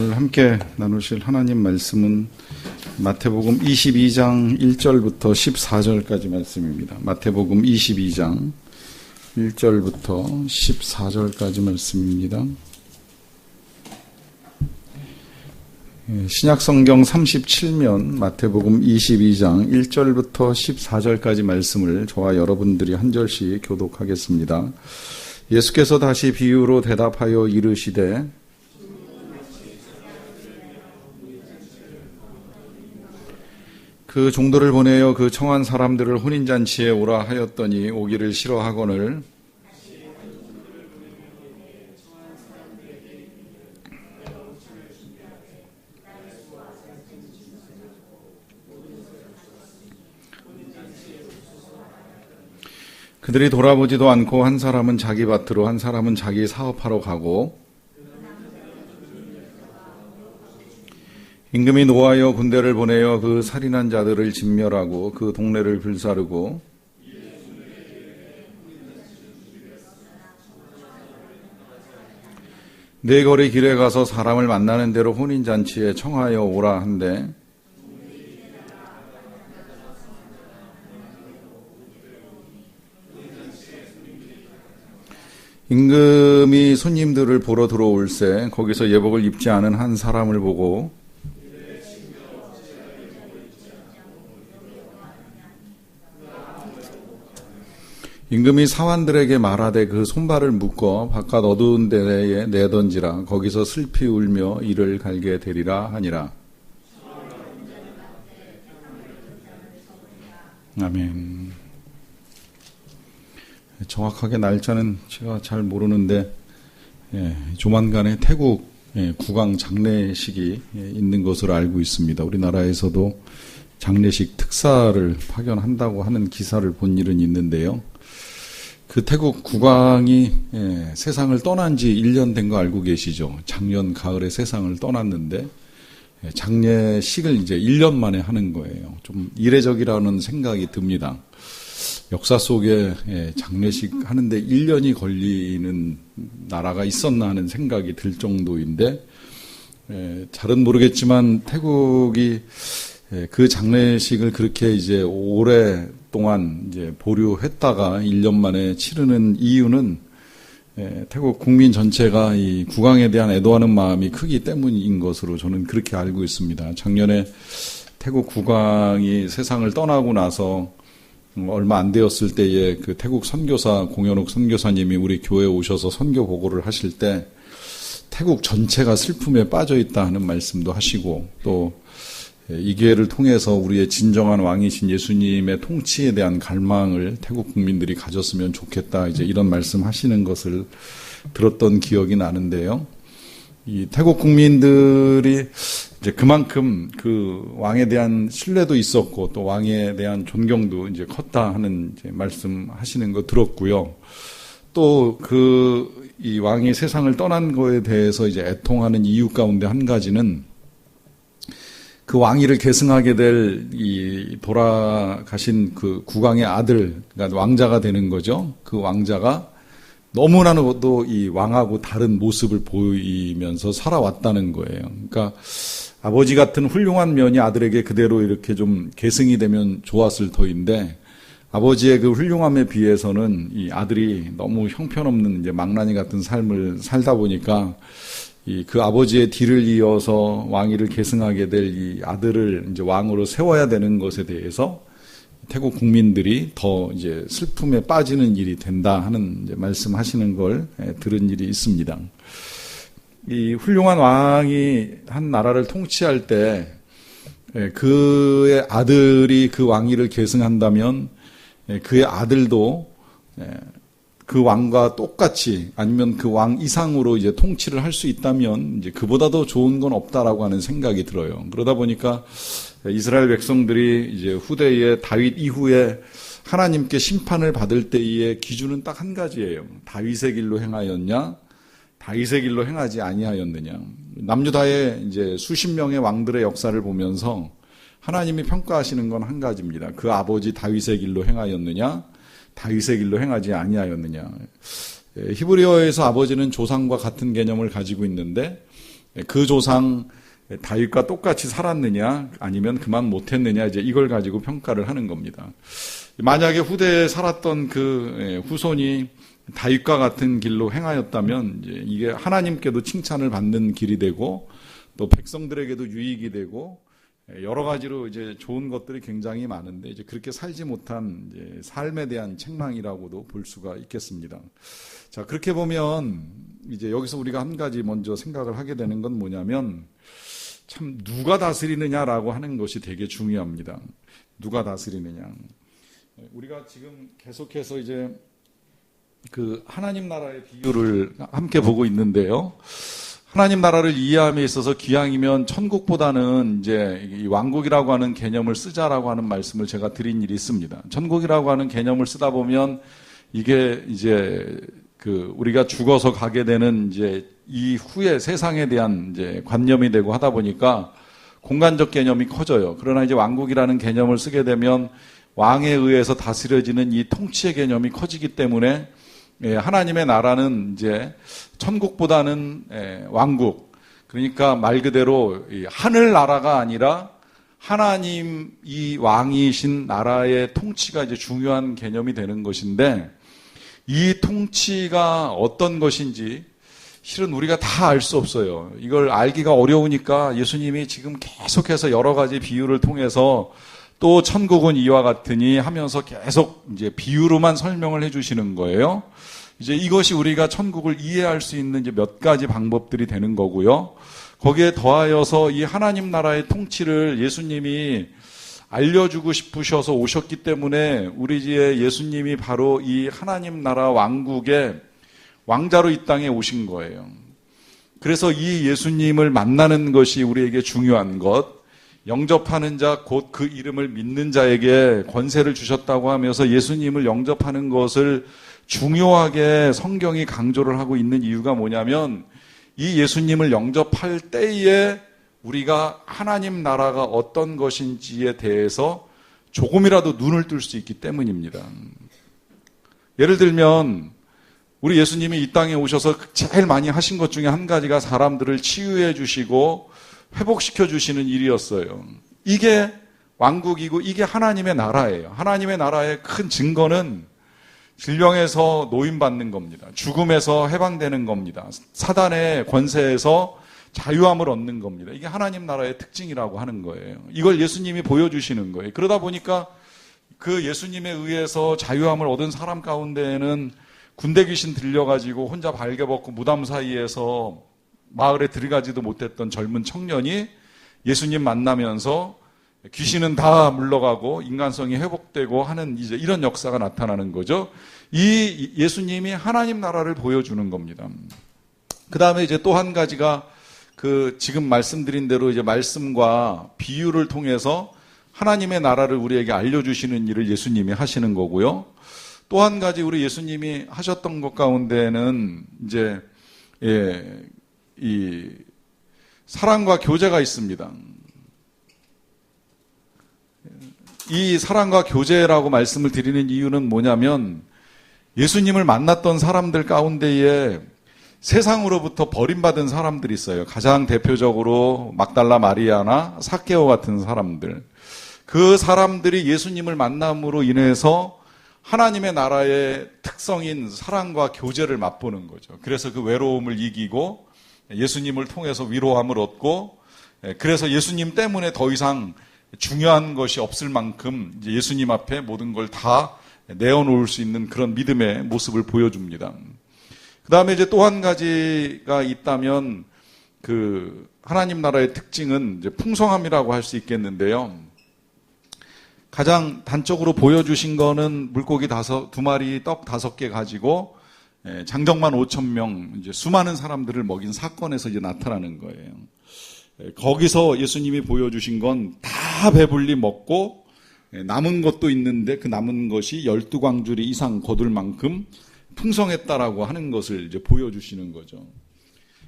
오늘 함께 나누실 하나님 말씀은 마태복음 22장 1절부터 14절까지 말씀입니다. 마태복음 22장 1절부터 14절까지 말씀입니다. 신약성경 37면 마태복음 22장 1절부터 14절까지 말씀을 저와 여러분들이 한 절씩 교독하겠습니다. 예수께서 다시 비유로 대답하여 이르시되 그 종도를 보내어 그 청한 사람들을 혼인잔치에 오라 하였더니 오기를 싫어하거늘 그들이 돌아보지도 않고 한 사람은 자기 밭으로 한 사람은 자기 사업하러 가고 임금이 노하여 군대를 보내어 그 살인한 자들을 진멸하고 그 동네를 불사르고 네 거리 길에 가서 사람을 만나는 대로 혼인잔치에 청하여 오라 한대 임금이 손님들을 보러 들어올세 거기서 예복을 입지 않은 한 사람을 보고 임금이 사환들에게 말하되 그 손발을 묶어 바깥 어두운 데에 내던지라 거기서 슬피 울며 이를 갈게 되리라 하니라. 아멘. 정확하게 날짜는 제가 잘 모르는데 조만간에 태국 국왕 장례식이 있는 것으로 알고 있습니다. 우리나라에서도 장례식 특사를 파견한다고 하는 기사를 본 일은 있는데요. 그 태국 국왕이 세상을 떠난 지 1년 된 거 알고 계시죠? 작년 가을에 세상을 떠났는데 장례식을 이제 1년 만에 하는 거예요. 좀 이례적이라는 생각이 듭니다. 역사 속에 장례식 하는데 1년이 걸리는 나라가 있었나 하는 생각이 들 정도인데 잘은 모르겠지만 태국이 그 장례식을 그렇게 이제 오랫동안 이제 보류했다가 1년 만에 치르는 이유는 태국 국민 전체가 이 국왕에 대한 애도하는 마음이 크기 때문인 것으로 저는 그렇게 알고 있습니다. 작년에 태국 국왕이 세상을 떠나고 나서 얼마 안 되었을 때에 그 태국 선교사 공연옥 선교사님이 우리 교회에 오셔서 선교 보고를 하실 때 태국 전체가 슬픔에 빠져 있다 하는 말씀도 하시고 또 이 기회를 통해서 우리의 진정한 왕이신 예수님의 통치에 대한 갈망을 태국 국민들이 가졌으면 좋겠다. 이제 이런 말씀 하시는 것을 들었던 기억이 나는데요. 이 태국 국민들이 이제 그만큼 그 왕에 대한 신뢰도 있었고 또 왕에 대한 존경도 이제 컸다 하는 이제 말씀 하시는 거 들었고요. 또 이 왕이 세상을 떠난 거에 대해서 이제 애통하는 이유 가운데 한 가지는 그 왕위를 계승하게 될 이 돌아가신 그 국왕의 아들, 그러니까 왕자가 되는 거죠. 그 왕자가 너무나도 이 왕하고 다른 모습을 보이면서 살아왔다는 거예요. 그러니까 아버지 같은 훌륭한 면이 아들에게 그대로 이렇게 좀 계승이 되면 좋았을 터인데 아버지의 그 훌륭함에 비해서는 이 아들이 너무 형편없는 이제 망나니 같은 삶을 살다 보니까 그 아버지의 뒤를 이어서 왕위를 계승하게 될 이 아들을 이제 왕으로 세워야 되는 것에 대해서 태국 국민들이 더 이제 슬픔에 빠지는 일이 된다 하는 이제 말씀하시는 걸 들은 일이 있습니다. 이 훌륭한 왕이 한 나라를 통치할 때 그의 아들이 그 왕위를 계승한다면 그의 아들도 그 왕과 똑같이 아니면 그 왕 이상으로 이제 통치를 할 수 있다면 이제 그보다 더 좋은 건 없다라고 하는 생각이 들어요. 그러다 보니까 이스라엘 백성들이 이제 후대에 다윗 이후에 하나님께 심판을 받을 때의 기준은 딱 한 가지예요. 다윗의 길로 행하였냐, 다윗의 길로 행하지 아니하였느냐. 남유다의 이제 수십 명의 왕들의 역사를 보면서 하나님이 평가하시는 건 한 가지입니다. 그 아버지 다윗의 길로 행하였느냐, 다윗의 길로 행하지 아니하였느냐. 히브리어에서 아버지는 조상과 같은 개념을 가지고 있는데 그 조상 다윗과 똑같이 살았느냐 아니면 그만 못했느냐 이제 이걸 가지고 평가를 하는 겁니다. 만약에 후대에 살았던 그 후손이 다윗과 같은 길로 행하였다면 이제 이게 하나님께도 칭찬을 받는 길이 되고 또 백성들에게도 유익이 되고 여러 가지로 이제 좋은 것들이 굉장히 많은데 이제 그렇게 살지 못한 이제 삶에 대한 책망이라고도 볼 수가 있겠습니다. 자, 그렇게 보면 이제 여기서 우리가 한 가지 먼저 생각을 하게 되는 건 뭐냐면 참 누가 다스리느냐라고 하는 것이 되게 중요합니다. 누가 다스리느냐. 우리가 지금 계속해서 이제 그 하나님 나라의 비유를 함께 보고 있는데요. 하나님 나라를 이해함에 있어서 기왕이면 천국보다는 이제 이 왕국이라고 하는 개념을 쓰자라고 하는 말씀을 제가 드린 일이 있습니다. 천국이라고 하는 개념을 쓰다 보면 이게 이제 그 우리가 죽어서 가게 되는 이제 이후의 세상에 대한 이제 관념이 되고 하다 보니까 공간적 개념이 커져요. 그러나 이제 왕국이라는 개념을 쓰게 되면 왕에 의해서 다스려지는 이 통치의 개념이 커지기 때문에 하나님의 나라는 이제 천국보다는 왕국, 그러니까 말 그대로 하늘 나라가 아니라 하나님 이 왕이신 나라의 통치가 이제 중요한 개념이 되는 것인데, 이 통치가 어떤 것인지 실은 우리가 다 알 수 없어요. 이걸 알기가 어려우니까 예수님이 지금 계속해서 여러 가지 비유를 통해서 또 천국은 이와 같으니 하면서 계속 이제 비유로만 설명을 해주시는 거예요. 이제 이것이 우리가 천국을 이해할 수 있는 이제 몇 가지 방법들이 되는 거고요. 거기에 더하여서 이 하나님 나라의 통치를 예수님이 알려주고 싶으셔서 오셨기 때문에 우리 지에 예수님이 바로 이 하나님 나라 왕국의 왕자로 이 땅에 오신 거예요. 그래서 이 예수님을 만나는 것이 우리에게 중요한 것, 영접하는 자 곧 그 이름을 믿는 자에게 권세를 주셨다고 하면서 예수님을 영접하는 것을 중요하게 성경이 강조를 하고 있는 이유가 뭐냐면, 이 예수님을 영접할 때에 우리가 하나님 나라가 어떤 것인지에 대해서 조금이라도 눈을 뜰 수 있기 때문입니다. 예를 들면 우리 예수님이 이 땅에 오셔서 제일 많이 하신 것 중에 한 가지가 사람들을 치유해 주시고 회복시켜 주시는 일이었어요. 이게 왕국이고 이게 하나님의 나라예요. 하나님의 나라의 큰 증거는 질병에서 노임받는 겁니다. 죽음에서 해방되는 겁니다. 사단의 권세에서 자유함을 얻는 겁니다. 이게 하나님 나라의 특징이라고 하는 거예요. 이걸 예수님이 보여주시는 거예요. 그러다 보니까 그 예수님에 의해서 자유함을 얻은 사람 가운데에는 군대 귀신 들려가지고 혼자 발개벗고 무덤 사이에서 마을에 들어가지도 못했던 젊은 청년이 예수님 만나면서 귀신은 다 물러가고 인간성이 회복되고 하는 이제 이런 역사가 나타나는 거죠. 이 예수님이 하나님 나라를 보여주는 겁니다. 그 다음에 이제 또 한 가지가 그 지금 말씀드린 대로 이제 말씀과 비유를 통해서 하나님의 나라를 우리에게 알려주시는 일을 예수님이 하시는 거고요. 또 한 가지 우리 예수님이 하셨던 것 가운데는 이제 이 사랑과 교제가 있습니다. 이 사랑과 교제라고 말씀을 드리는 이유는 뭐냐면, 예수님을 만났던 사람들 가운데에 세상으로부터 버림받은 사람들이 있어요. 가장 대표적으로 막달라 마리아나 삭개오 같은 사람들. 그 사람들이 예수님을 만남으로 인해서 하나님의 나라의 특성인 사랑과 교제를 맛보는 거죠. 그래서 그 외로움을 이기고 예수님을 통해서 위로함을 얻고, 그래서 예수님 때문에 더 이상 중요한 것이 없을 만큼 이제 예수님 앞에 모든 걸 다 내어놓을 수 있는 그런 믿음의 모습을 보여줍니다. 그 다음에 이제 또 한 가지가 있다면, 그 하나님 나라의 특징은 이제 풍성함이라고 할 수 있겠는데요. 가장 단적으로 보여주신 거는 물고기 2마리, 떡 5개 가지고 장정만 5,000명, 이제 수많은 사람들을 먹인 사건에서 이제 나타나는 거예요. 거기서 예수님이 보여주신 건 다 배불리 먹고 남은 것도 있는데 그 남은 것이 12광주리 이상 거둘 만큼 풍성했다라고 하는 것을 이제 보여주시는 거죠.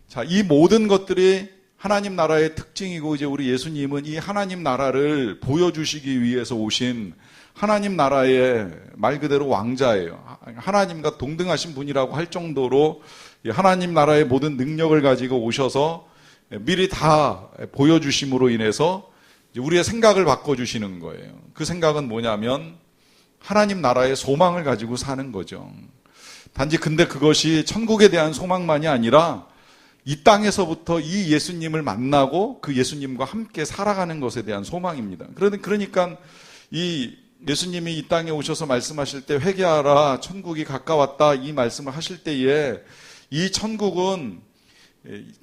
자, 이 모든 것들이 하나님 나라의 특징이고, 이제 우리 예수님은 이 하나님 나라를 보여주시기 위해서 오신 하나님 나라의 말 그대로 왕자예요. 하나님과 동등하신 분이라고 할 정도로 하나님 나라의 모든 능력을 가지고 오셔서 미리 다 보여주심으로 인해서 우리의 생각을 바꿔주시는 거예요. 그 생각은 뭐냐면 하나님 나라의 소망을 가지고 사는 거죠. 단지 근데 그것이 천국에 대한 소망만이 아니라 이 땅에서부터 이 예수님을 만나고 그 예수님과 함께 살아가는 것에 대한 소망입니다. 그러니까 이 예수님이 이 땅에 오셔서 말씀하실 때 회개하라 천국이 가까웠다 이 말씀을 하실 때에 이 천국은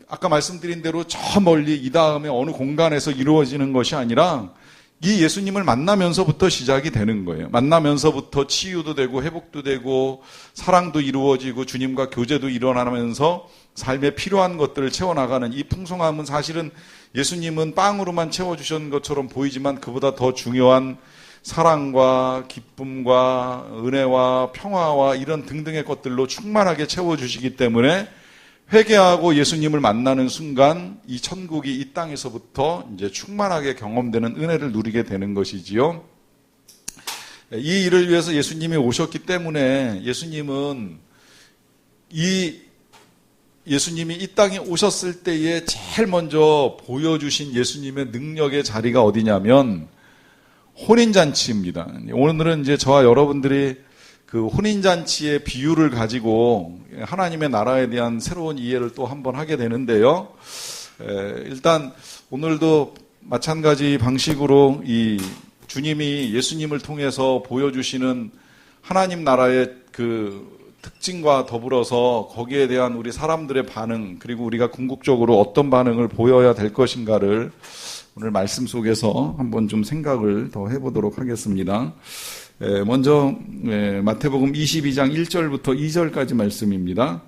아까 말씀드린 대로 저 멀리 이 다음에 어느 공간에서 이루어지는 것이 아니라 이 예수님을 만나면서부터 시작이 되는 거예요. 만나면서부터 치유도 되고 회복도 되고 사랑도 이루어지고 주님과 교제도 일어나면서 삶에 필요한 것들을 채워나가는 이 풍성함은 사실은 예수님은 빵으로만 채워주신 것처럼 보이지만 그보다 더 중요한 사랑과 기쁨과 은혜와 평화와 이런 등등의 것들로 충만하게 채워주시기 때문에 회개하고 예수님을 만나는 순간 이 천국이 이 땅에서부터 이제 충만하게 경험되는 은혜를 누리게 되는 것이지요. 이 일을 위해서 예수님이 오셨기 때문에 예수님이 이 땅에 오셨을 때에 제일 먼저 보여주신 예수님의 능력의 자리가 어디냐면 혼인잔치입니다. 오늘은 이제 저와 여러분들이 그 혼인잔치의 비유를 가지고 하나님의 나라에 대한 새로운 이해를 또 한번 하게 되는데요. 일단 오늘도 마찬가지 방식으로 이 주님이 예수님을 통해서 보여주시는 하나님 나라의 그 특징과 더불어서 거기에 대한 우리 사람들의 반응 그리고 우리가 궁극적으로 어떤 반응을 보여야 될 것인가를 오늘 말씀 속에서 한번 좀 생각을 더 해보도록 하겠습니다. 먼저 마태복음 22장 1절부터 2절까지 말씀입니다.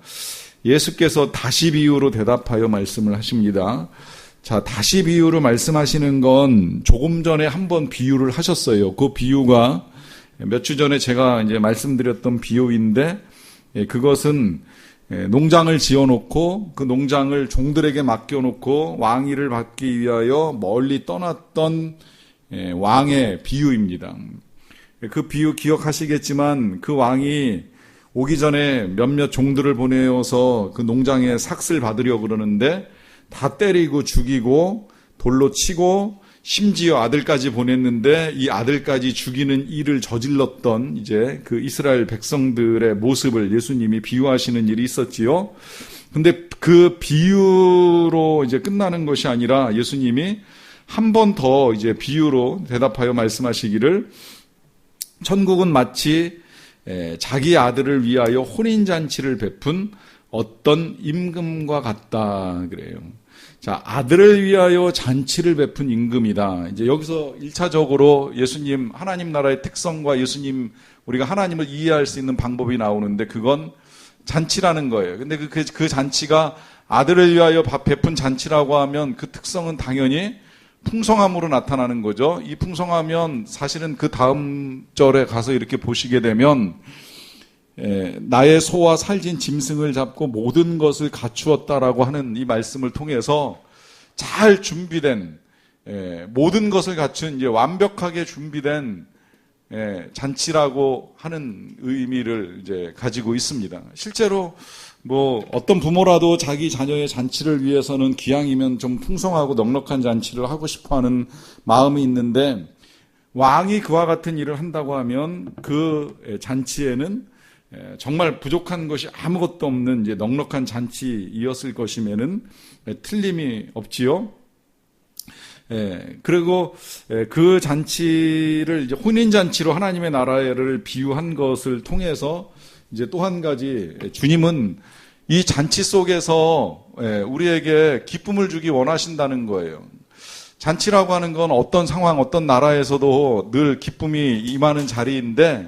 예수께서 다시 비유로 대답하여 말씀을 하십니다. 자, 다시 비유로 말씀하시는 건 조금 전에 한번 비유를 하셨어요. 그 비유가 몇 주 전에 제가 이제 말씀드렸던 비유인데 그것은 농장을 지어놓고 그 농장을 종들에게 맡겨놓고 왕위를 받기 위하여 멀리 떠났던 왕의 비유입니다. 그 비유 기억하시겠지만 그 왕이 오기 전에 몇몇 종들을 보내어서 그 농장에 삭슬 받으려고 그러는데 다 때리고 죽이고 돌로 치고 심지어 아들까지 보냈는데 이 아들까지 죽이는 일을 저질렀던 이제 그 이스라엘 백성들의 모습을 예수님이 비유하시는 일이 있었지요. 근데 그 비유로 이제 끝나는 것이 아니라 예수님이 한 번 더 이제 비유로 대답하여 말씀하시기를 천국은 마치 자기 아들을 위하여 혼인잔치를 베푼 어떤 임금과 같다 그래요. 자, 아들을 위하여 잔치를 베푼 임금이다. 이제 여기서 1차적으로 예수님, 하나님 나라의 특성과 예수님, 우리가 하나님을 이해할 수 있는 방법이 나오는데 그건 잔치라는 거예요. 근데 그 잔치가 아들을 위하여 베푼 잔치라고 하면 그 특성은 당연히 풍성함으로 나타나는 거죠. 이 풍성하면 사실은 그 다음 절에 가서 이렇게 보시게 되면 나의 소와 살진 짐승을 잡고 모든 것을 갖추었다라고 하는 이 말씀을 통해서 잘 준비된 모든 것을 갖춘 이제 완벽하게 준비된 잔치라고 하는 의미를 이제 가지고 있습니다. 실제로 뭐 어떤 부모라도 자기 자녀의 잔치를 위해서는 기왕이면 좀 풍성하고 넉넉한 잔치를 하고 싶어하는 마음이 있는데 왕이 그와 같은 일을 한다고 하면 그 잔치에는 정말 부족한 것이 아무것도 없는 이제 넉넉한 잔치이었을 것이면은 틀림이 없지요. 그리고 그 잔치를 이제 혼인 잔치로 하나님의 나라를 비유한 것을 통해서 이제 또 한 가지 주님은 이 잔치 속에서 우리에게 기쁨을 주기 원하신다는 거예요. 잔치라고 하는 건 어떤 상황, 어떤 나라에서도 늘 기쁨이 임하는 자리인데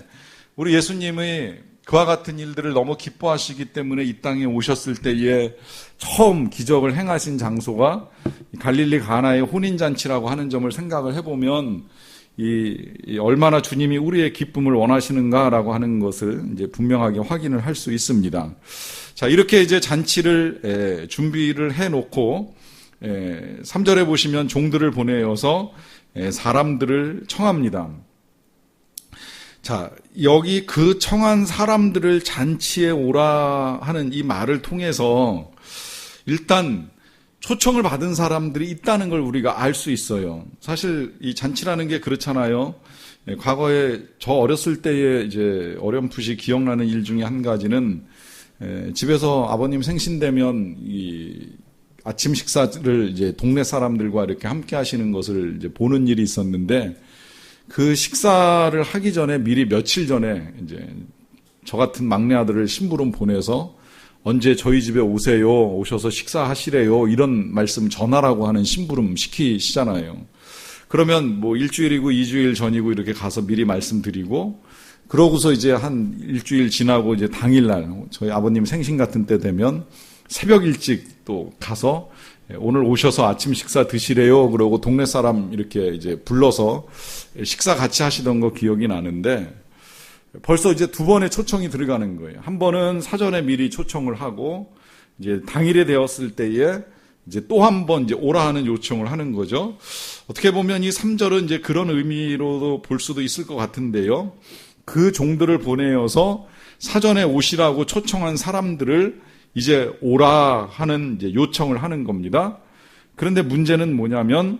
우리 예수님이 그와 같은 일들을 너무 기뻐하시기 때문에 이 땅에 오셨을 때에 처음 기적을 행하신 장소가 갈릴리 가나의 혼인잔치라고 하는 점을 생각을 해보면 이 얼마나 주님이 우리의 기쁨을 원하시는가라고 하는 것을 이제 분명하게 확인을 할 수 있습니다. 자, 이렇게 이제 잔치를 준비를 해놓고 3절에 보시면 종들을 보내어서 사람들을 청합니다. 자, 여기 그 청한 사람들을 잔치에 오라 하는 이 말을 통해서 일단 초청을 받은 사람들이 있다는 걸 우리가 알 수 있어요. 사실 이 잔치라는 게 그렇잖아요. 과거에 저 어렸을 때에 이제 어렴풋이 기억나는 일 중에 한 가지는 집에서 아버님 생신되면 이 아침 식사를 이제 동네 사람들과 이렇게 함께 하시는 것을 이제 보는 일이 있었는데, 그 식사를 하기 전에 미리 며칠 전에 이제 저 같은 막내 아들을 심부름 보내서 언제 저희 집에 오세요, 오셔서 식사하시래요, 이런 말씀 전하라고 하는 심부름 시키시잖아요. 그러면 뭐 일주일이고 2주일 전이고 이렇게 가서 미리 말씀드리고, 그러고서 이제 한 일주일 지나고 이제 당일날 저희 아버님 생신 같은 때 되면 새벽 일찍 또 가서 오늘 오셔서 아침 식사 드시래요, 그러고 동네 사람 이렇게 이제 불러서 식사 같이 하시던 거 기억이 나는데, 벌써 이제 두 번의 초청이 들어가는 거예요. 한 번은 사전에 미리 초청을 하고, 이제 당일에 되었을 때에 이제 또 한 번 이제 오라 하는 요청을 하는 거죠. 어떻게 보면 이 3절은 이제 그런 의미로도 볼 수도 있을 것 같은데요. 그 종들을 보내어서 사전에 오시라고 초청한 사람들을 이제 오라 하는 이제 요청을 하는 겁니다. 그런데 문제는 뭐냐면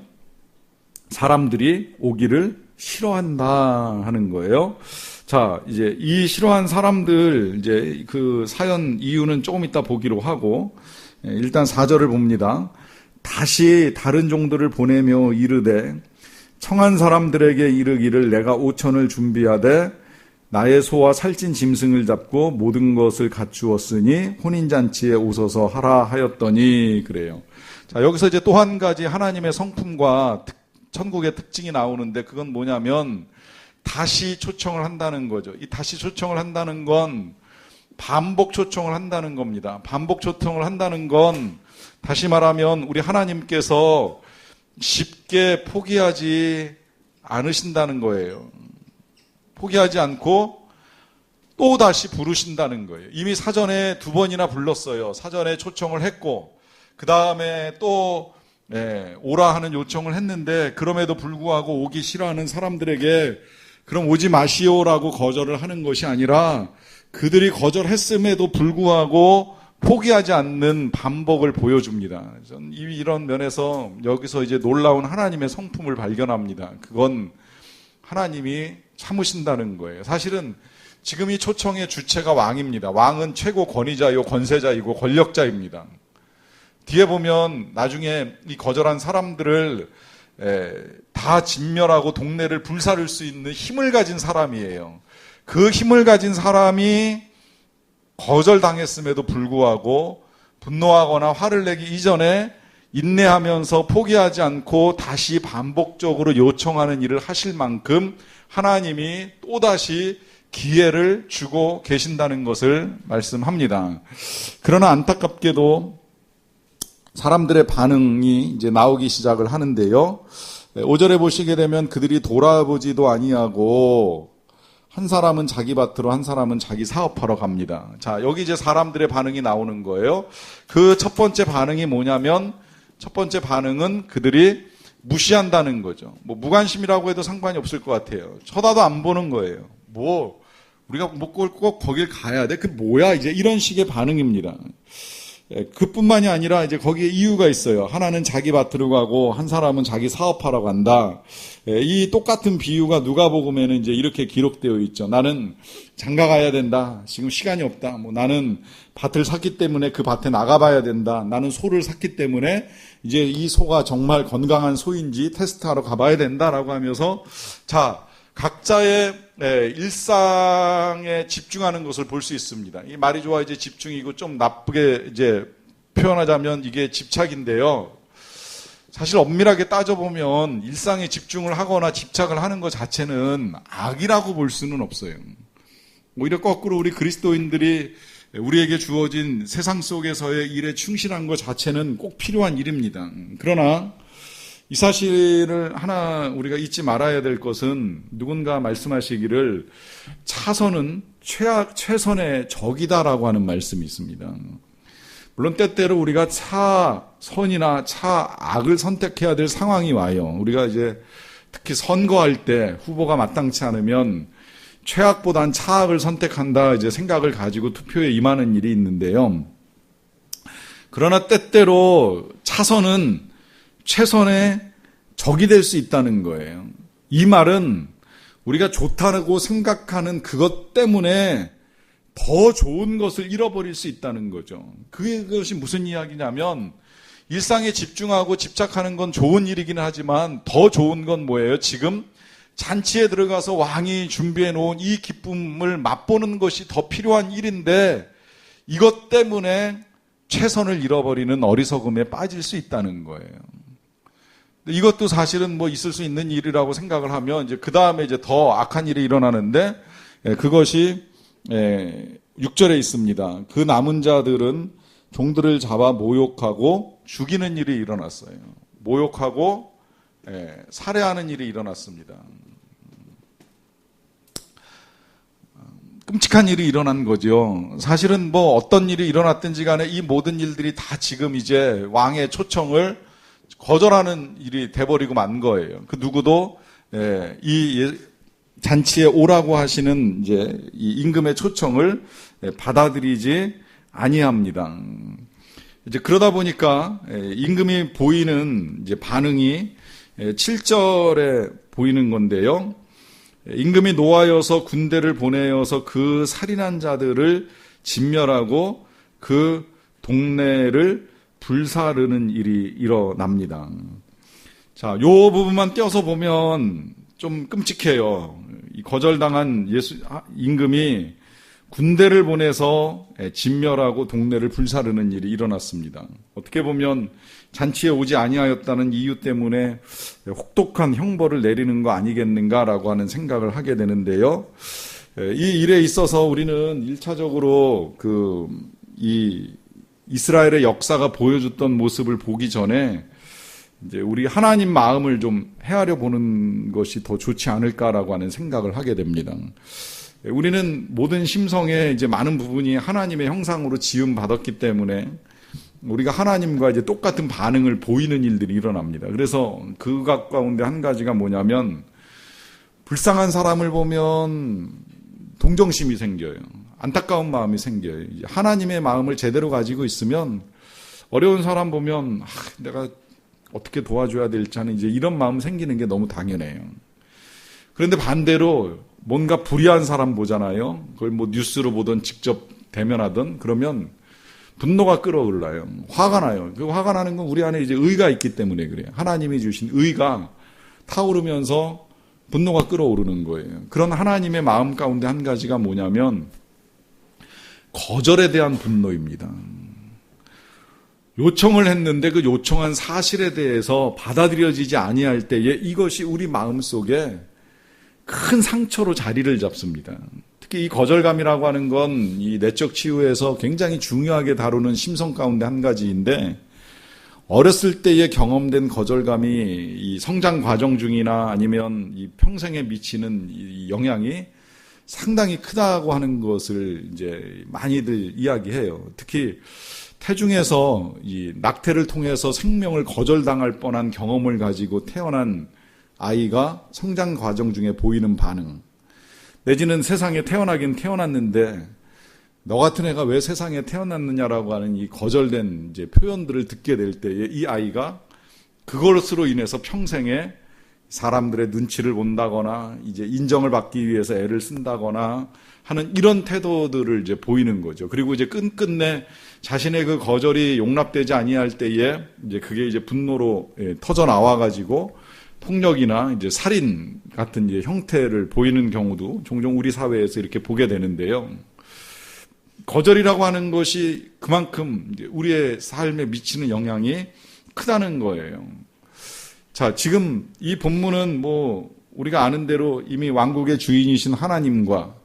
사람들이 오기를 싫어한다 하는 거예요. 자, 이제 이 싫어한 사람들, 이제 그 사연 이유는 조금 이따 보기로 하고, 일단 4절을 봅니다. 다시 다른 종들을 보내며 이르되 청한 사람들에게 이르기를 내가 5천을 준비하되 나의 소와 살찐 짐승을 잡고 모든 것을 갖추었으니 혼인잔치에 오소서 하라 하였더니, 그래요. 자, 여기서 이제 또 한 가지 하나님의 성품과 천국의 특징이 나오는데, 그건 뭐냐면 다시 초청을 한다는 거죠. 이 다시 초청을 한다는 건 반복 초청을 한다는 겁니다. 반복 초청을 한다는 건 다시 말하면 우리 하나님께서 쉽게 포기하지 않으신다는 거예요. 포기하지 않고 또 다시 부르신다는 거예요. 이미 사전에 두 번이나 불렀어요. 사전에 초청을 했고, 그 다음에 또 오라 하는 요청을 했는데, 그럼에도 불구하고 오기 싫어하는 사람들에게 그럼 오지 마시오라고 거절을 하는 것이 아니라, 그들이 거절했음에도 불구하고 포기하지 않는 반복을 보여줍니다. 저는 이런 면에서 여기서 이제 놀라운 하나님의 성품을 발견합니다. 그건 하나님이 참으신다는 거예요. 사실은 지금 이 초청의 주체가 왕입니다. 왕은 최고 권위자요, 권세자이고 권력자입니다. 뒤에 보면 나중에 이 거절한 사람들을 다 진멸하고 동네를 불사를 수 있는 힘을 가진 사람이에요. 그 힘을 가진 사람이 거절당했음에도 불구하고 분노하거나 화를 내기 이전에 인내하면서 포기하지 않고 다시 반복적으로 요청하는 일을 하실 만큼 하나님이 또다시 기회를 주고 계신다는 것을 말씀합니다. 그러나 안타깝게도 사람들의 반응이 이제 나오기 시작을 하는데요. 5절에 보시게 되면 그들이 돌아보지도 아니하고 한 사람은 자기 밭으로 한 사람은 자기 사업하러 갑니다. 자, 여기 이제 사람들의 반응이 나오는 거예요. 그 첫 번째 반응이 뭐냐면, 첫 번째 반응은 그들이 무시한다는 거죠. 뭐 무관심이라고 해도 상관이 없을 것 같아요. 쳐다도 안 보는 거예요. 우리가 꼭 거길 가야 돼? 그 뭐야? 이제 이런 식의 반응입니다. 그뿐만이 아니라 이제 거기에 이유가 있어요. 하나는 자기 밭으로 가고 한 사람은 자기 사업하러 간다. 이 똑같은 비유가 누가복음에는 이제 이렇게 기록되어 있죠. 나는 장가 가야 된다. 지금 시간이 없다. 나는 밭을 샀기 때문에 그 밭에 나가봐야 된다. 나는 소를 샀기 때문에 이제 이 소가 정말 건강한 소인지 테스트하러 가봐야 된다라고 하면서, 자, 각자의 일상에 집중하는 것을 볼 수 있습니다. 이 말이 좋아 이제 집중이고, 좀 나쁘게 이제 표현하자면 이게 집착인데요. 사실 엄밀하게 따져보면 일상에 집중을 하거나 집착을 하는 것 자체는 악이라고 볼 수는 없어요. 오히려 거꾸로 우리 그리스도인들이 우리에게 주어진 세상 속에서의 일에 충실한 것 자체는 꼭 필요한 일입니다. 그러나 이 사실을 하나 우리가 잊지 말아야 될 것은, 누군가 말씀하시기를 차선은 최선의 적이다라고 하는 말씀이 있습니다. 물론 때때로 우리가 차선이나 차악을 선택해야 될 상황이 와요. 우리가 이제 특히 선거할 때 후보가 마땅치 않으면 최악보단 차악을 선택한다 이제 생각을 가지고 투표에 임하는 일이 있는데요. 그러나 때때로 차선은 최선의 적이 될 수 있다는 거예요. 이 말은 우리가 좋다고 생각하는 그것 때문에 더 좋은 것을 잃어버릴 수 있다는 거죠. 그것이 무슨 이야기냐면 일상에 집중하고 집착하는 건 좋은 일이긴 하지만 더 좋은 건 뭐예요? 지금 잔치에 들어가서 왕이 준비해 놓은 이 기쁨을 맛보는 것이 더 필요한 일인데 이것 때문에 최선을 잃어버리는 어리석음에 빠질 수 있다는 거예요. 이것도 사실은 뭐 있을 수 있는 일이라고 생각을 하면 이제 그 다음에 이제 더 악한 일이 일어나는데 그것이 6절에 있습니다. 그 남은 자들은 종들을 잡아 모욕하고 죽이는 일이 일어났어요. 모욕하고 살해하는 일이 일어났습니다. 끔찍한 일이 일어난 거죠. 사실은 뭐 어떤 일이 일어났든지 간에 이 모든 일들이 다 지금 이제 왕의 초청을 거절하는 일이 돼버리고 만 거예요. 그 누구도 이 잔치에 오라고 하시는 이제 이 임금의 초청을 받아들이지 아니합니다. 이제 그러다 보니까 임금이 보이는 이제 반응이 7절에 보이는 건데요. 임금이 노하여서 군대를 보내어서 그 살인한 자들을 진멸하고 그 동네를 불사르는 일이 일어납니다. 자, 요 부분만 떼어서 보면 좀 끔찍해요. 이 거절당한 임금이 군대를 보내서 진멸하고 동네를 불사르는 일이 일어났습니다. 어떻게 보면 잔치에 오지 아니하였다는 이유 때문에 혹독한 형벌을 내리는 거 아니겠는가라고 하는 생각을 하게 되는데요. 이 일에 있어서 우리는 1차적으로 이 이스라엘의 역사가 보여줬던 모습을 보기 전에 이제 우리 하나님 마음을 좀 헤아려 보는 것이 더 좋지 않을까라고 하는 생각을 하게 됩니다. 우리는 모든 심성의 이제 많은 부분이 하나님의 형상으로 지음 받았기 때문에 우리가 하나님과 이제 똑같은 반응을 보이는 일들이 일어납니다. 그래서 그 가운데 한 가지가 뭐냐면 불쌍한 사람을 보면 동정심이 생겨요. 안타까운 마음이 생겨요. 하나님의 마음을 제대로 가지고 있으면 어려운 사람 보면 내가 어떻게 도와줘야 될지 하는 이제 이런 마음 생기는 게 너무 당연해요. 그런데 반대로 뭔가 불의한 사람 보잖아요. 그걸 뭐 뉴스로 보든 직접 대면하든 그러면 분노가 끓어올라요. 화가 나요. 그 화가 나는 건 우리 안에 이제 의가 있기 때문에 그래요. 하나님이 주신 의가 타오르면서 분노가 끓어오르는 거예요. 그런 하나님의 마음 가운데 한 가지가 뭐냐면 거절에 대한 분노입니다. 요청을 했는데 그 요청한 사실에 대해서 받아들여지지 아니할 때에 이것이 우리 마음속에 큰 상처로 자리를 잡습니다. 특히 이 거절감이라고 하는 건 이 내적 치유에서 굉장히 중요하게 다루는 심성 가운데 한 가지인데 어렸을 때에 경험된 거절감이 이 성장 과정 중이나 아니면 이 평생에 미치는 이 영향이 상당히 크다고 하는 것을 이제 많이들 이야기해요. 특히 태중에서 이 낙태를 통해서 생명을 거절당할 뻔한 경험을 가지고 태어난 아이가 성장 과정 중에 보이는 반응, 내지는 세상에 태어나긴 태어났는데 너 같은 애가 왜 세상에 태어났느냐라고 하는 이 거절된 이제 표현들을 듣게 될 때에 이 아이가 그것으로 인해서 평생에 사람들의 눈치를 본다거나 이제 인정을 받기 위해서 애를 쓴다거나 하는 이런 태도들을 이제 보이는 거죠. 그리고 이제 끝끝내 자신의 그 거절이 용납되지 아니할 때에 이제 그게 이제 분노로 터져 나와 가지고 폭력이나 이제 살인 같은 이제 형태를 보이는 경우도 종종 우리 사회에서 이렇게 보게 되는데요. 거절이라고 하는 것이 그만큼 우리의 삶에 미치는 영향이 크다는 거예요. 자, 지금 이 본문은 뭐 우리가 아는 대로 이미 왕국의 주인이신 하나님과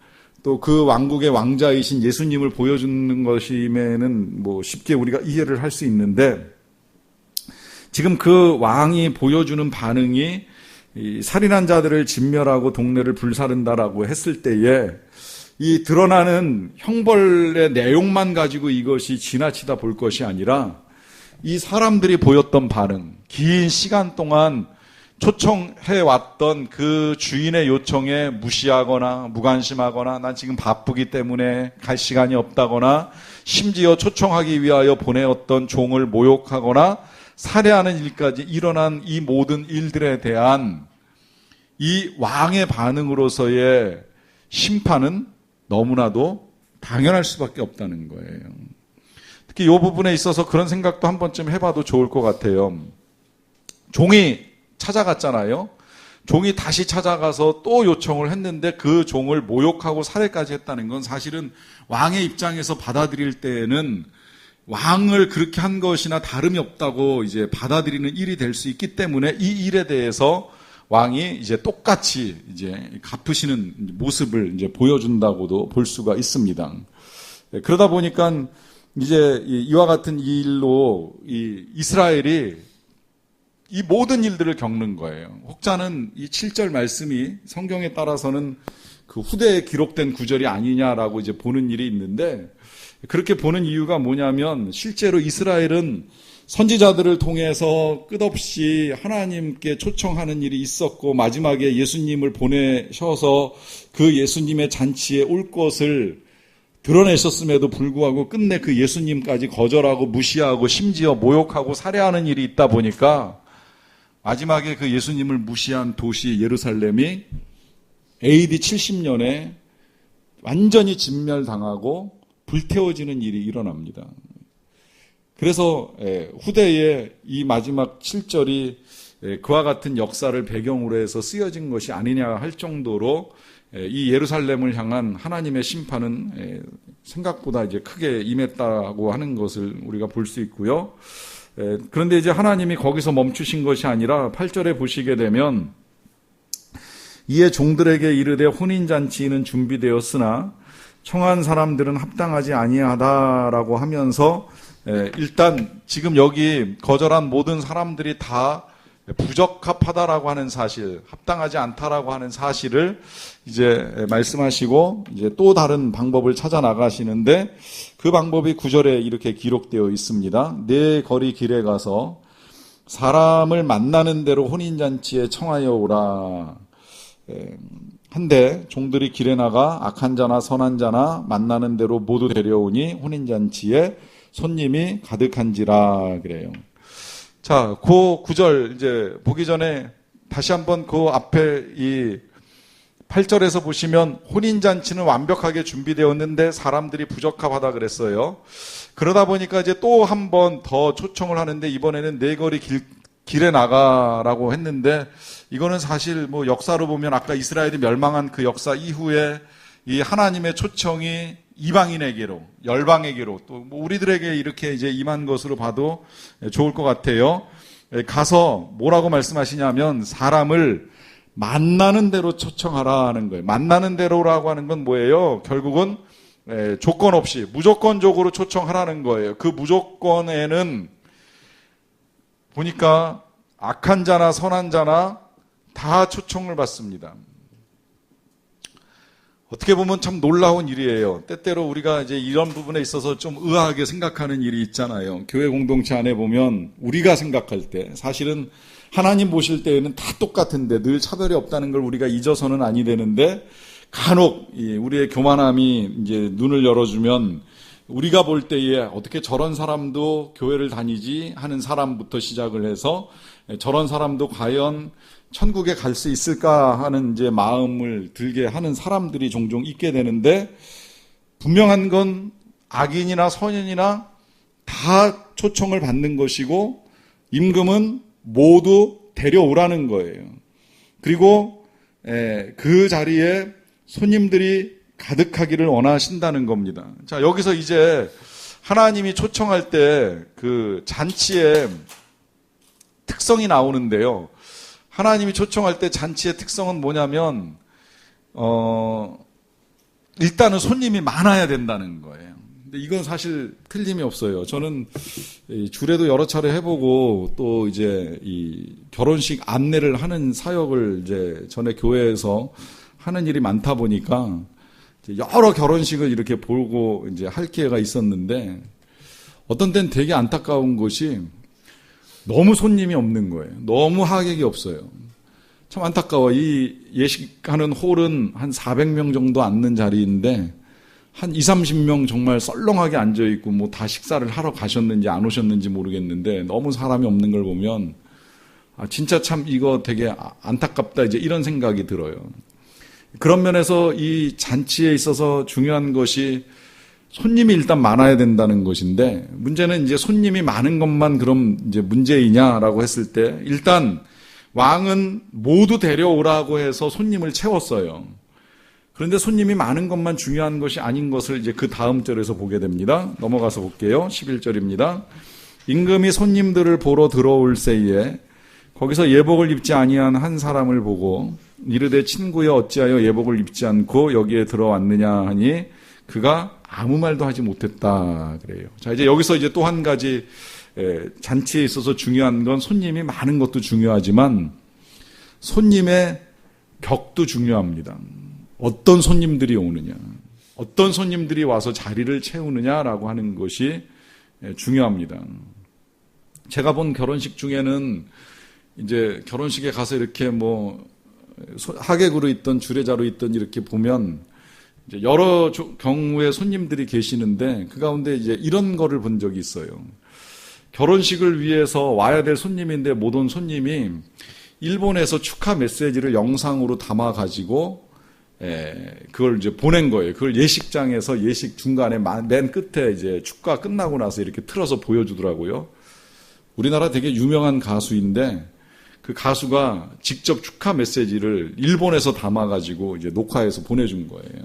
또 그 왕국의 왕자이신 예수님을 보여주는 것임에는 뭐 쉽게 우리가 이해를 할 수 있는데 지금 그 왕이 보여주는 반응이 이 살인한 자들을 진멸하고 동네를 불사른다라고 했을 때에 이 드러나는 형벌의 내용만 가지고 이것이 지나치다 볼 것이 아니라 이 사람들이 보였던 반응, 긴 시간 동안 초청해 왔던 그 주인의 요청에 무시하거나 무관심하거나 난 지금 바쁘기 때문에 갈 시간이 없다거나 심지어 초청하기 위하여 보내었던 종을 모욕하거나 살해하는 일까지 일어난 이 모든 일들에 대한 이 왕의 반응으로서의 심판은 너무나도 당연할 수밖에 없다는 거예요. 특히 이 부분에 있어서 그런 생각도 한 번쯤 해봐도 좋을 것 같아요. 종이 찾아갔잖아요. 종이 다시 찾아가서 또 요청을 했는데 그 종을 모욕하고 살해까지 했다는 건 사실은 왕의 입장에서 받아들일 때에는 왕을 그렇게 한 것이나 다름이 없다고 이제 받아들이는 일이 될 수 있기 때문에 이 일에 대해서 왕이 이제 똑같이 이제 갚으시는 모습을 이제 보여준다고도 볼 수가 있습니다. 그러다 보니까 이제 이와 같은 일로 이스라엘이 이 모든 일들을 겪는 거예요. 혹자는 이 7절 말씀이 성경에 따라서는 그 후대에 기록된 구절이 아니냐라고 이제 보는 일이 있는데 그렇게 보는 이유가 뭐냐면 실제로 이스라엘은 선지자들을 통해서 끝없이 하나님께 초청하는 일이 있었고 마지막에 예수님을 보내셔서 그 예수님의 잔치에 올 것을 드러내셨음에도 불구하고 끝내 그 예수님까지 거절하고 무시하고 심지어 모욕하고 살해하는 일이 있다 보니까 마지막에 그 예수님을 무시한 도시 예루살렘이 AD 70년에 완전히 진멸당하고 불태워지는 일이 일어납니다. 그래서 후대에 이 마지막 7절이 그와 같은 역사를 배경으로 해서 쓰여진 것이 아니냐 할 정도로 이 예루살렘을 향한 하나님의 심판은 생각보다 이제 크게 임했다고 하는 것을 우리가 볼 수 있고요. 그런데 이제 하나님이 거기서 멈추신 것이 아니라 8절에 보시게 되면 이에 종들에게 이르되 혼인잔치는 준비되었으나 청한 사람들은 합당하지 아니하다라고 하면서 일단 지금 여기 거절한 모든 사람들이 다 부적합하다라고 하는 사실, 합당하지 않다라고 하는 사실을 이제 말씀하시고 이제 또 다른 방법을 찾아 나가시는데 그 방법이 9절에 이렇게 기록되어 있습니다. 내 거리 길에 가서 사람을 만나는 대로 혼인잔치에 청하여 오라. 한데 종들이 길에 나가 악한 자나 선한 자나 만나는 대로 모두 데려오니 혼인잔치에 손님이 가득한지라 그래요. 자, 그 구절 이제 보기 전에 다시 한번 그 앞에 이 8절에서 보시면 혼인잔치는 완벽하게 준비되었는데 사람들이 부적합하다 그랬어요. 그러다 보니까 이제 또 한 번 더 초청을 하는데 이번에는 네 거리 길에 나가라고 했는데 이거는 사실 뭐 역사로 보면 아까 이스라엘이 멸망한 그 역사 이후에 이 하나님의 초청이 이방인에게로, 열방에게로 또 뭐 우리들에게 이렇게 이제 임한 것으로 봐도 좋을 것 같아요. 가서 뭐라고 말씀하시냐면 사람을 만나는 대로 초청하라 하는 거예요. 만나는 대로라고 하는 건 뭐예요? 결국은 조건 없이 무조건적으로 초청하라는 거예요. 그 무조건에는 보니까 악한 자나 선한 자나 다 초청을 받습니다. 어떻게 보면 참 놀라운 일이에요. 때때로 우리가 이제 이런 부분에 있어서 좀 의아하게 생각하는 일이 있잖아요. 교회 공동체 안에 보면 우리가 생각할 때 사실은 하나님 보실 때에는 다 똑같은데 늘 차별이 없다는 걸 우리가 잊어서는 아니 되는데 간혹 우리의 교만함이 이제 눈을 열어주면 우리가 볼 때에 어떻게 저런 사람도 교회를 다니지 하는 사람부터 시작을 해서 저런 사람도 과연 천국에 갈 수 있을까 하는 이제 마음을 들게 하는 사람들이 종종 있게 되는데 분명한 건 악인이나 선인이나 다 초청을 받는 것이고 임금은 모두 데려오라는 거예요. 그리고 그 자리에 손님들이 가득하기를 원하신다는 겁니다. 자, 여기서 이제 하나님이 초청할 때 그 잔치의 특성이 나오는데요. 하나님이 초청할 때 잔치의 특성은 뭐냐면 일단은 손님이 많아야 된다는 거예요. 근데 이건 사실 틀림이 없어요. 저는 주례도 여러 차례 해보고 또 이제 이 결혼식 안내를 하는 사역을 이제 전에 교회에서 하는 일이 많다 보니까 여러 결혼식을 이렇게 보고 이제 할 기회가 있었는데 어떤 때는 되게 안타까운 것이 너무 손님이 없는 거예요. 너무 하객이 없어요. 참 안타까워. 이 예식하는 홀은 한 400명 정도 앉는 자리인데 한 20-30명 정말 썰렁하게 앉아있고 뭐 다 식사를 하러 가셨는지 안 오셨는지 모르겠는데 너무 사람이 없는 걸 보면 진짜 참 이거 되게 안타깝다 이제 이런 생각이 들어요. 그런 면에서 이 잔치에 있어서 중요한 것이 손님이 일단 많아야 된다는 것인데 문제는 이제 손님이 많은 것만 그럼 이제 문제이냐라고 했을 때 일단 왕은 모두 데려오라고 해서 손님을 채웠어요. 그런데 손님이 많은 것만 중요한 것이 아닌 것을 이제 그 다음 절에서 보게 됩니다. 넘어가서 볼게요. 11절입니다. 임금이 손님들을 보러 들어올 새에 거기서 예복을 입지 아니한 한 사람을 보고 이르되 친구여 어찌하여 예복을 입지 않고 여기에 들어왔느냐 하니 그가 아무 말도 하지 못했다 그래요. 자, 이제 여기서 이제 또 한 가지 잔치에 있어서 중요한 건 손님이 많은 것도 중요하지만 손님의 격도 중요합니다. 어떤 손님들이 오느냐, 어떤 손님들이 와서 자리를 채우느냐라고 하는 것이 중요합니다. 제가 본 결혼식 중에는 이제 결혼식에 가서 이렇게 뭐 하객으로 있던 주례자로 있던 이렇게 보면 이제 여러 경우의 손님들이 계시는데 그 가운데 이제 이런 거를 본 적이 있어요. 결혼식을 위해서 와야 될 손님인데 못 온 손님이 일본에서 축하 메시지를 영상으로 담아 가지고 그걸 이제 보낸 거예요. 그걸 예식장에서 예식 중간에 맨 끝에 이제 축가 끝나고 나서 이렇게 틀어서 보여주더라고요. 우리나라 되게 유명한 가수인데 그 가수가 직접 축하 메시지를 일본에서 담아가지고 이제 녹화해서 보내준 거예요.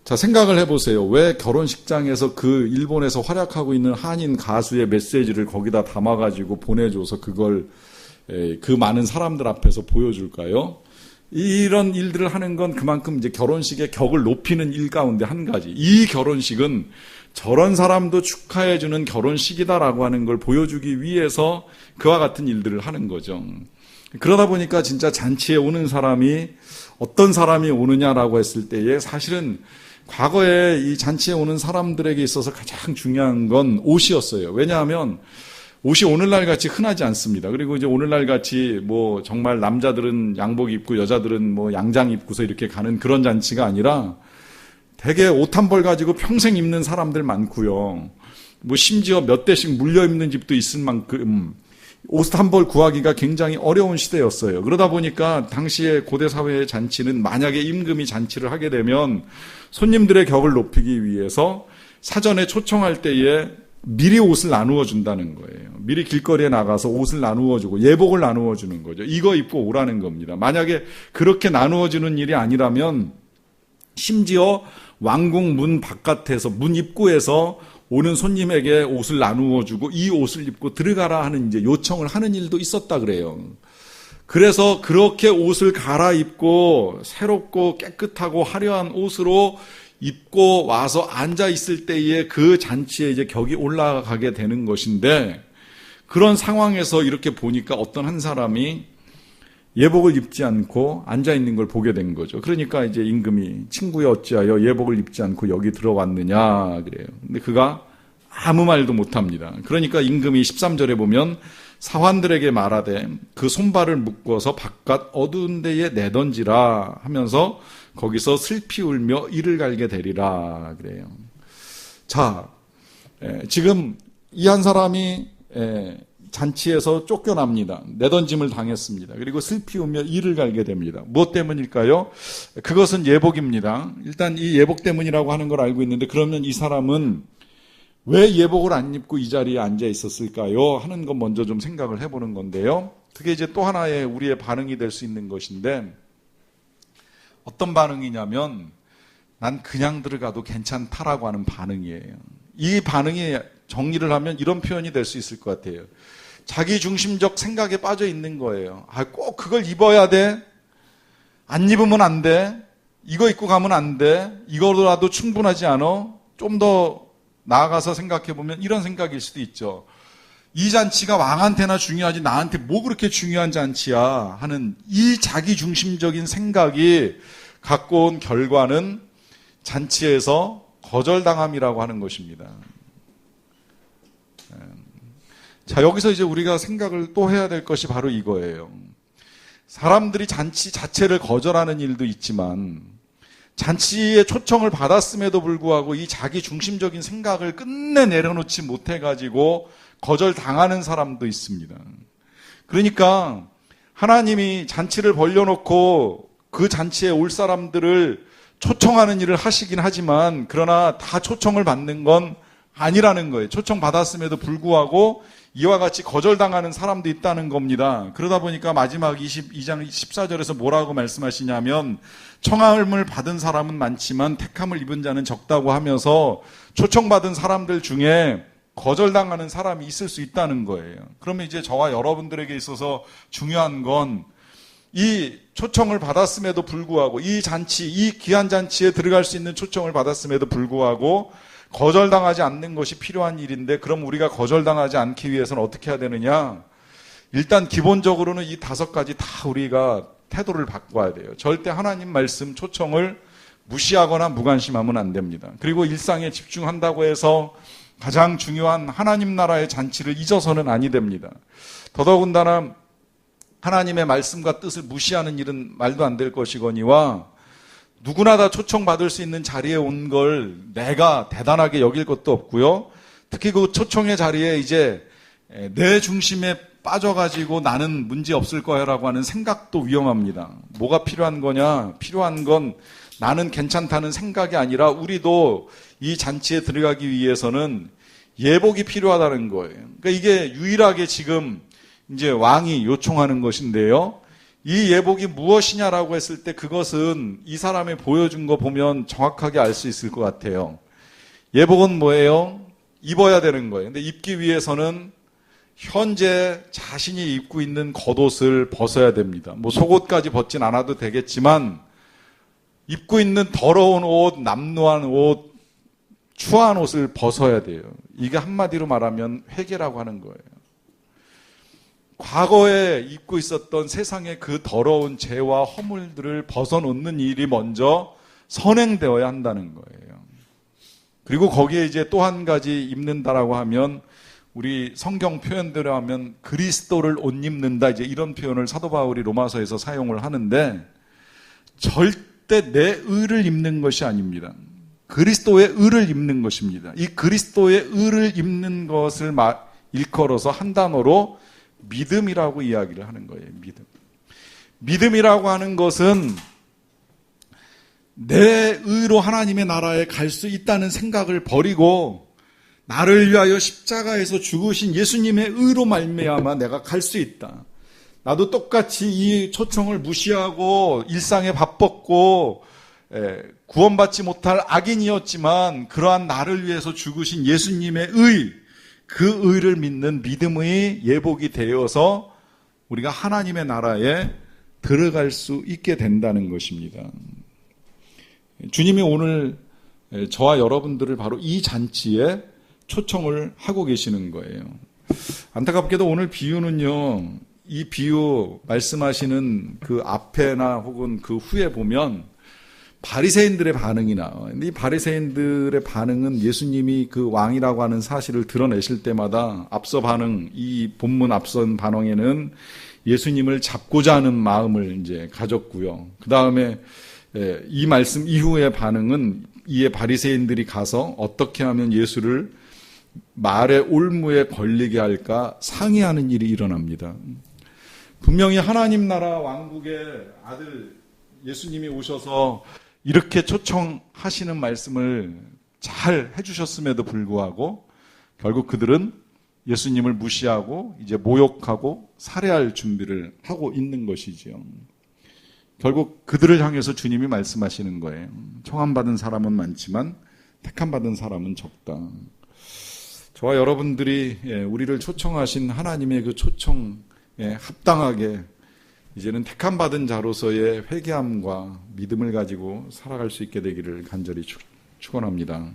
자, 생각을 해보세요. 왜 결혼식장에서 그 일본에서 활약하고 있는 한인 가수의 메시지를 거기다 담아가지고 보내줘서 그걸 그 많은 사람들 앞에서 보여줄까요? 이런 일들을 하는 건 그만큼 이제 결혼식의 격을 높이는 일 가운데 한 가지. 이 결혼식은 저런 사람도 축하해주는 결혼식이다라고 하는 걸 보여주기 위해서 그와 같은 일들을 하는 거죠. 그러다 보니까 진짜 잔치에 오는 사람이 어떤 사람이 오느냐라고 했을 때에 사실은 과거에 이 잔치에 오는 사람들에게 있어서 가장 중요한 건 옷이었어요. 왜냐하면 옷이 오늘날 같이 흔하지 않습니다. 그리고 이제 오늘날 같이 뭐 정말 남자들은 양복 입고 여자들은 뭐 양장 입고서 이렇게 가는 그런 잔치가 아니라 되게 옷 한 벌 가지고 평생 입는 사람들 많고요. 뭐 심지어 몇 대씩 물려 입는 집도 있을 만큼 옷 한 벌 구하기가 굉장히 어려운 시대였어요. 그러다 보니까 당시에 고대 사회의 잔치는 만약에 임금이 잔치를 하게 되면 손님들의 격을 높이기 위해서 사전에 초청할 때에 미리 옷을 나누어 준다는 거예요. 미리 길거리에 나가서 옷을 나누어 주고 예복을 나누어 주는 거죠. 이거 입고 오라는 겁니다. 만약에 그렇게 나누어 주는 일이 아니라면 심지어 왕궁 문 바깥에서 문 입구에서 오는 손님에게 옷을 나누어 주고 이 옷을 입고 들어가라 하는 이제 요청을 하는 일도 있었다 그래요. 그래서 그렇게 옷을 갈아입고 새롭고 깨끗하고 화려한 옷으로 입고 와서 앉아 있을 때에 그 잔치에 이제 격이 올라가게 되는 것인데 그런 상황에서 이렇게 보니까 어떤 한 사람이 예복을 입지 않고 앉아 있는 걸 보게 된 거죠. 그러니까 이제 임금이 친구여 어찌하여 예복을 입지 않고 여기 들어왔느냐 그래요. 근데 그가 아무 말도 못 합니다. 그러니까 임금이 13절에 보면 사환들에게 말하되 그 손발을 묶어서 바깥 어두운 데에 내던지라 하면서 거기서 슬피 울며 이를 갈게 되리라 그래요. 자, 지금 이 한 사람이 잔치에서 쫓겨납니다. 내던짐을 당했습니다. 그리고 슬피 울며 이를 갈게 됩니다. 무엇 때문일까요? 그것은 예복입니다. 일단 이 예복 때문이라고 하는 걸 알고 있는데 그러면 이 사람은 왜 예복을 안 입고 이 자리에 앉아 있었을까요? 하는 건 먼저 좀 생각을 해보는 건데요. 그게 이제 또 하나의 우리의 반응이 될 수 있는 것인데 어떤 반응이냐면 난 그냥 들어가도 괜찮다라고 하는 반응이에요. 이 반응이 정리를 하면 이런 표현이 될 수 있을 것 같아요. 자기 중심적 생각에 빠져 있는 거예요. 꼭 그걸 입어야 돼. 안 입으면 안 돼. 이거 입고 가면 안 돼. 이거라도 충분하지 않아. 좀 더 나아가서 생각해 보면 이런 생각일 수도 있죠. 이 잔치가 왕한테나 중요하지 나한테 뭐 그렇게 중요한 잔치야 하는 이 자기 중심적인 생각이 갖고 온 결과는 잔치에서 거절당함이라고 하는 것입니다. 자, 여기서 이제 우리가 생각을 또 해야 될 것이 바로 이거예요. 사람들이 잔치 자체를 거절하는 일도 있지만 잔치에 초청을 받았음에도 불구하고 이 자기 중심적인 생각을 끝내 내려놓지 못해가지고 거절당하는 사람도 있습니다. 그러니까 하나님이 잔치를 벌려놓고 그 잔치에 올 사람들을 초청하는 일을 하시긴 하지만 그러나 다 초청을 받는 건 아니라는 거예요. 초청받았음에도 불구하고 이와 같이 거절당하는 사람도 있다는 겁니다. 그러다 보니까 마지막 22장 14절에서 뭐라고 말씀하시냐면 청함을 받은 사람은 많지만 택함을 입은 자는 적다고 하면서 초청받은 사람들 중에 거절당하는 사람이 있을 수 있다는 거예요. 그러면 이제 저와 여러분들에게 있어서 중요한 건 이 초청을 받았음에도 불구하고 이 잔치, 이 귀한 잔치에 들어갈 수 있는 초청을 받았음에도 불구하고 거절당하지 않는 것이 필요한 일인데 그럼 우리가 거절당하지 않기 위해서는 어떻게 해야 되느냐? 일단 기본적으로는 이 5가지 다 우리가 태도를 바꿔야 돼요. 절대 하나님 말씀 초청을 무시하거나 무관심하면 안 됩니다. 그리고 일상에 집중한다고 해서 가장 중요한 하나님 나라의 잔치를 잊어서는 아니 됩니다. 더더군다나 하나님의 말씀과 뜻을 무시하는 일은 말도 안 될 것이거니와 누구나 다 초청받을 수 있는 자리에 온 걸 내가 대단하게 여길 것도 없고요. 특히 그 초청의 자리에 이제 내 중심에 빠져가지고 나는 문제 없을 거야라고 하는 생각도 위험합니다. 뭐가 필요한 거냐? 필요한 건 나는 괜찮다는 생각이 아니라 우리도 이 잔치에 들어가기 위해서는 예복이 필요하다는 거예요. 그러니까 이게 유일하게 지금 이제 왕이 요청하는 것인데요. 이 예복이 무엇이냐라고 했을 때 그것은 이 사람이 보여준 거 보면 정확하게 알 수 있을 것 같아요. 예복은 뭐예요? 입어야 되는 거예요. 근데 입기 위해서는 현재 자신이 입고 있는 겉옷을 벗어야 됩니다. 뭐 속옷까지 벗진 않아도 되겠지만 입고 있는 더러운 옷, 남루한 옷, 추한 옷을 벗어야 돼요. 이게 한마디로 말하면 회개라고 하는 거예요. 과거에 입고 있었던 세상의 그 더러운 죄와 허물들을 벗어놓는 일이 먼저 선행되어야 한다는 거예요. 그리고 거기에 이제 또 한 가지 입는다라고 하면 우리 성경 표현대로 하면 그리스도를 옷 입는다 이제 이런 표현을 사도 바울이 로마서에서 사용을 하는데 절대 내 의를 입는 것이 아닙니다. 그리스도의 의를 입는 것입니다. 이 그리스도의 의를 입는 것을 일컬어서 한 단어로 믿음이라고 이야기를 하는 거예요. 믿음이라고 하는 것은 내 의로 하나님의 나라에 갈 수 있다는 생각을 버리고 나를 위하여 십자가에서 죽으신 예수님의 의로 말미암아 내가 갈 수 있다. 나도 똑같이 이 초청을 무시하고 일상에 바빴고 구원받지 못할 악인이었지만 그러한 나를 위해서 죽으신 예수님의 의, 그 의를 믿는 믿음의 예복이 되어서 우리가 하나님의 나라에 들어갈 수 있게 된다는 것입니다. 주님이 오늘 저와 여러분들을 바로 이 잔치에 초청을 하고 계시는 거예요. 안타깝게도 오늘 비유는요, 이 비유 말씀하시는 그 앞에나 혹은 그 후에 보면 바리새인들의 반응이 나와요. 근데 이 바리새인들의 반응은 예수님이 그 왕이라고 하는 사실을 드러내실 때마다 앞서 반응, 이 본문 앞선 반응에는 예수님을 잡고자 하는 마음을 이제 가졌고요. 그 다음에 이 말씀 이후의 반응은 이에 바리새인들이 가서 어떻게 하면 예수를 말의 올무에 걸리게 할까 상의하는 일이 일어납니다. 분명히 하나님 나라 왕국의 아들 예수님이 오셔서 이렇게 초청하시는 말씀을 잘 해주셨음에도 불구하고 결국 그들은 예수님을 무시하고 이제 모욕하고 살해할 준비를 하고 있는 것이지요. 결국 그들을 향해서 주님이 말씀하시는 거예요. 청함받은 사람은 많지만 택함받은 사람은 적다. 저와 여러분들이 우리를 초청하신 하나님의 그 초청에 합당하게 이제는 택함받은 자로서의 회개함과 믿음을 가지고 살아갈 수 있게 되기를 간절히 축원합니다.